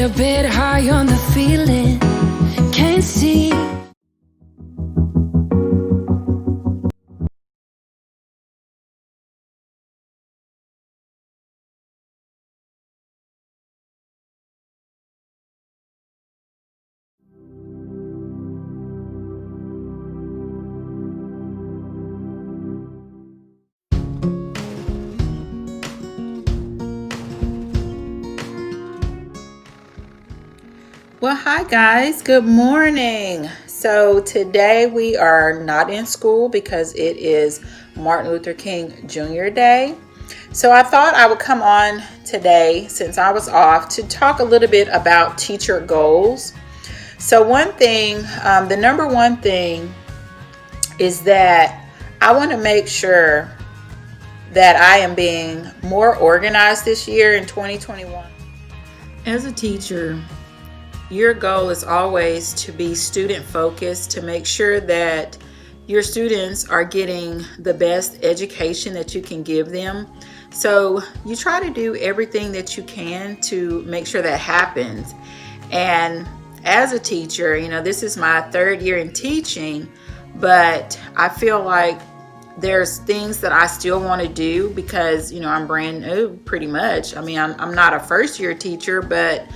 a bit high on the feeling. Can't see. Well, hi guys, good morning. So today we are not in school because it is Martin Luther King Jr. Day. So I thought I would come on today, since I was off, to talk a little bit about teacher goals. So one thing, the number one thing is that I want to make sure that I am being more organized this year in 2021. As a teacher, your goal is always to be student focused, to make sure that your students are getting the best education that you can give them. So you try to do everything that you can to make sure that happens. And as a teacher, this is my third year in teaching, but I feel like there's things that I still want to do because, I'm brand new pretty much. I mean, I'm not a first year teacher, but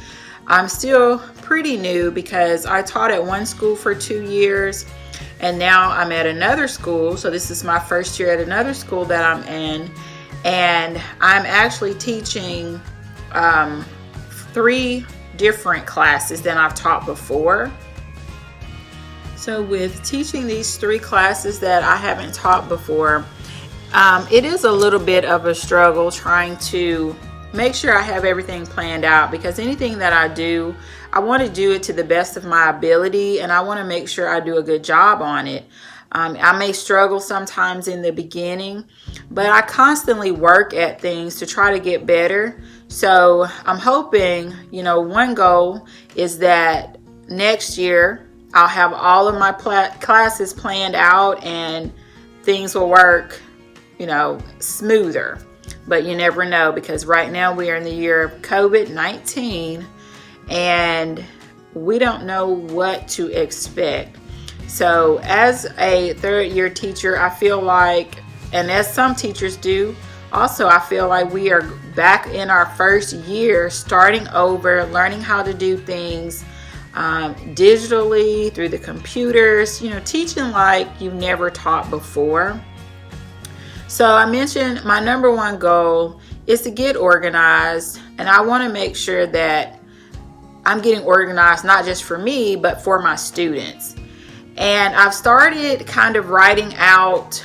I'm still pretty new because I taught at one school for 2 years and now I'm at another school. So this is my first year at another school that I'm in, and I'm actually teaching 3 different classes than I've taught before. So with teaching these 3 classes that I haven't taught before, it is a little bit of a struggle trying to make sure I have everything planned out, because anything that I do, I want to do it to the best of my ability, and I want to make sure I do a good job on it. I may struggle sometimes in the beginning, but I constantly work at things to try to get better. So I'm hoping, one goal is that next year I'll have all of my classes planned out and things will work, smoother. But you never know, because right now we are in the year of COVID-19 and we don't know what to expect. So as a third year teacher, I feel like, and as some teachers do, also I feel like we are back in our first year, starting over, learning how to do things digitally through the computers, teaching like you've never taught before. So I mentioned my number one goal is to get organized, and I want to make sure that I'm getting organized not just for me, but for my students. And I've started kind of writing out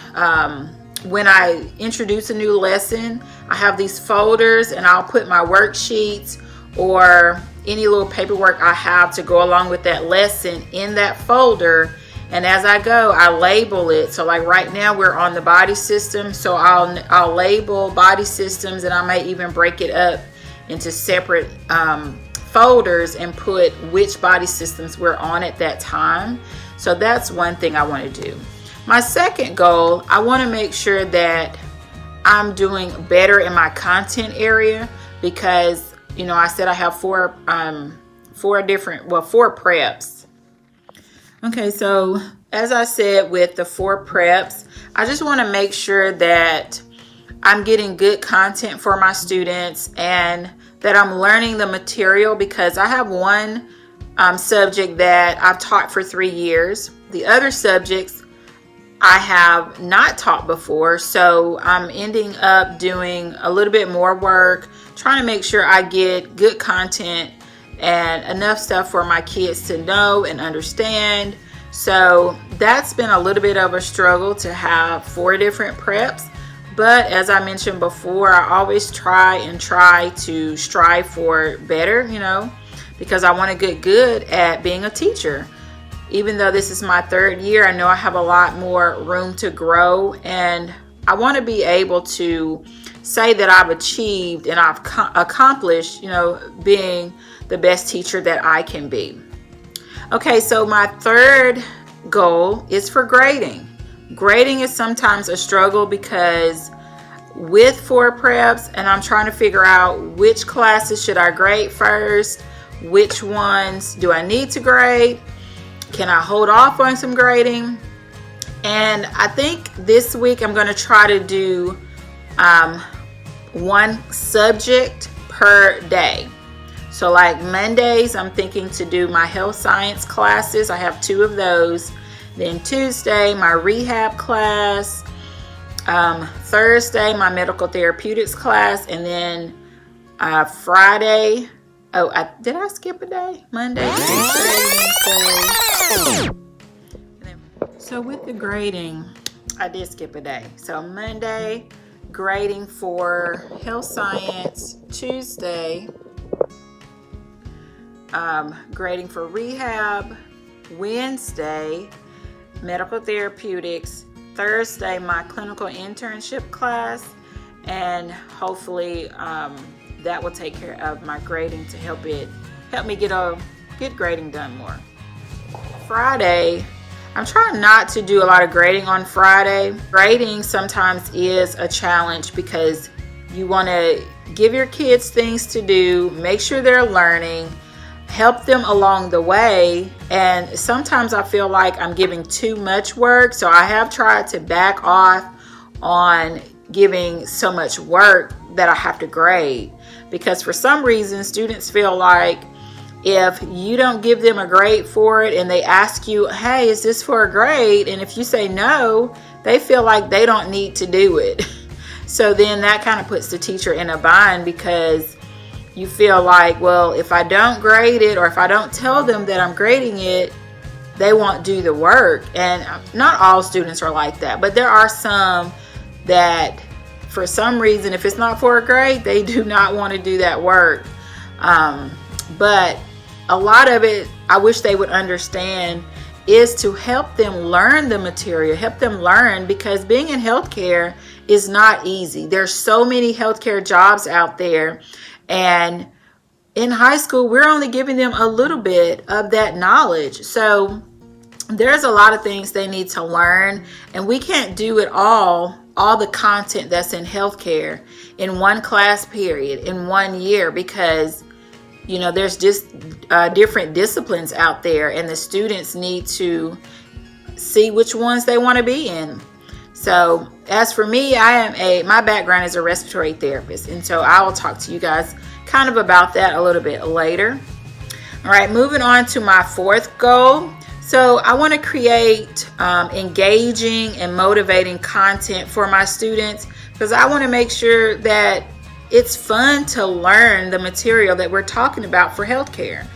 when I introduce a new lesson. I have these folders and I'll put my worksheets or any little paperwork I have to go along with that lesson in that folder. And as I go, I label it. So like right now we're on the body system. So I'll label body systems, and I may even break it up into separate folders and put which body systems we're on at that time. So that's one thing I want to do. My second goal, I want to make sure that I'm doing better in my content area, because, I said I have four preps. Okay, so as I said, with the 4 preps, I just want to make sure that I'm getting good content for my students and that I'm learning the material, because I have one subject that I've taught for 3 years. The other subjects I have not taught before, so I'm ending up doing a little bit more work, trying to make sure I get good content and enough stuff for my kids to know and understand. So that's been a little bit of a struggle to have 4 different preps. But as I mentioned before, I always try to strive for better, because I want to get good at being a teacher. Even though this is my 3rd year, I know I have a lot more room to grow, and I want to be able to say that I've achieved and I've accomplished, being the best teacher that I can be. Okay, so my 3rd goal is for grading. Grading is sometimes a struggle because with 4 preps, and I'm trying to figure out which classes should I grade first, which ones do I need to grade? Can I hold off on some grading? And I think this week I'm going to try to do one subject per day. So like Mondays, I'm thinking to do my health science classes. I have 2 of those. Then Tuesday, my rehab class. Thursday, my medical therapeutics class. And then Friday, did I skip a day? Monday, Tuesday, Wednesday. So with the grading, I did skip a day. So Monday, grading for health science. Tuesday, grading for rehab. Wednesday, medical therapeutics. Thursday, my clinical internship class. And hopefully that will take care of my grading to help me get grading done more. Friday, I'm trying not to do a lot of grading on Friday. Grading sometimes is a challenge because you want to give your kids things to do, make sure they're learning, help them along the way. And sometimes I feel like I'm giving too much work. So I have tried to back off on giving so much work that I have to grade. Because for some reason, students feel like if you don't give them a grade for it and they ask you, hey, is this for a grade? And if you say no, they feel like they don't need to do it. So then that kind of puts the teacher in a bind because you feel like, well, if I don't grade it or if I don't tell them that I'm grading it, they won't do the work. And not all students are like that, but there are some that for some reason, if it's not for a grade, they do not want to do that work. But a lot of it, I wish they would understand, is to help them learn the material, help them learn, because being in healthcare is not easy. There's so many healthcare jobs out there, and in high school, we're only giving them a little bit of that knowledge. So there's a lot of things they need to learn, and we can't do it all the content that's in healthcare in one class period, in 1 year, because there's just different disciplines out there, and the students need to see which ones they want to be in. So as for me, my background is a respiratory therapist, and so I will talk to you guys kind of about that a little bit later. All right, moving on to my 4th goal. So I want to create engaging and motivating content for my students, because I want to make sure that it's fun to learn the material that we're talking about for healthcare.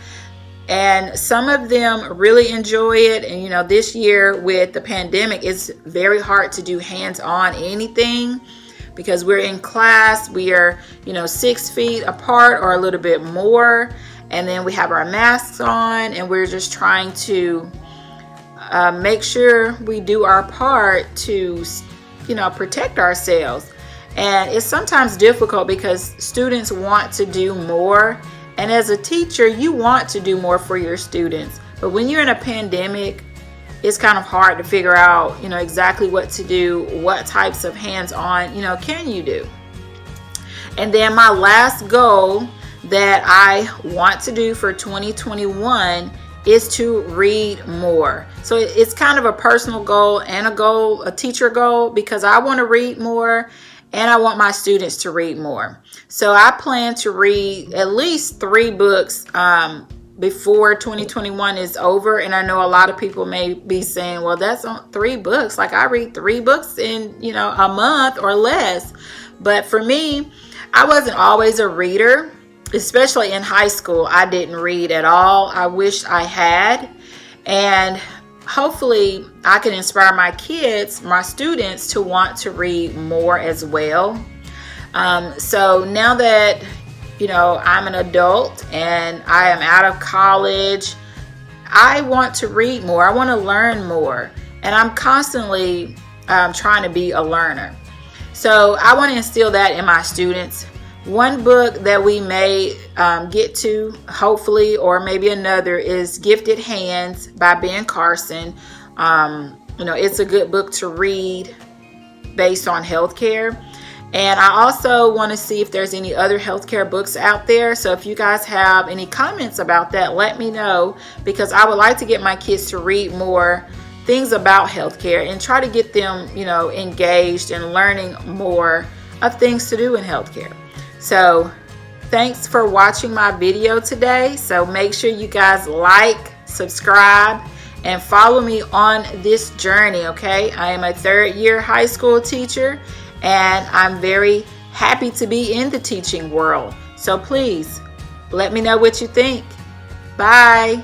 And some of them really enjoy it. And, this year with the pandemic, it's very hard to do hands-on anything because we're in class. We are, 6 feet apart or a little bit more. And then we have our masks on, and we're just trying to make sure we do our part to, protect ourselves. And it's sometimes difficult because students want to do more. And as a teacher, you want to do more for your students. But when you're in a pandemic, it's kind of hard to figure out, exactly what to do, what types of hands-on, can you do. And then my last goal that I want to do for 2021 is to read more. So it's kind of a personal goal and a teacher goal, because I want to read more. And I want my students to read more. So I plan to read at least 3 books before 2021 is over. And I know a lot of people may be saying, well, that's 3 books. Like, I read 3 books in, a month or less. But for me, I wasn't always a reader, especially in high school. I didn't read at all. I wish I had. And hopefully I can inspire my students to want to read more as well. So now that, I'm an adult and I am out of college, I want to read more. I want to learn more. And I'm constantly trying to be a learner. So I want to instill that in my students. One book that we may get to, hopefully, or maybe another, is Gifted Hands by Ben Carson. It's a good book to read based on healthcare. And I also want to see if there's any other healthcare books out there. So if you guys have any comments about that, let me know, because I would like to get my kids to read more things about healthcare and try to get them, engaged and learning more of things to do in healthcare. So thanks for watching my video today. So make sure you guys like, subscribe, and follow me on this journey, okay? I am a third-year high school teacher, and I'm very happy to be in the teaching world. So please, let me know what you think. Bye.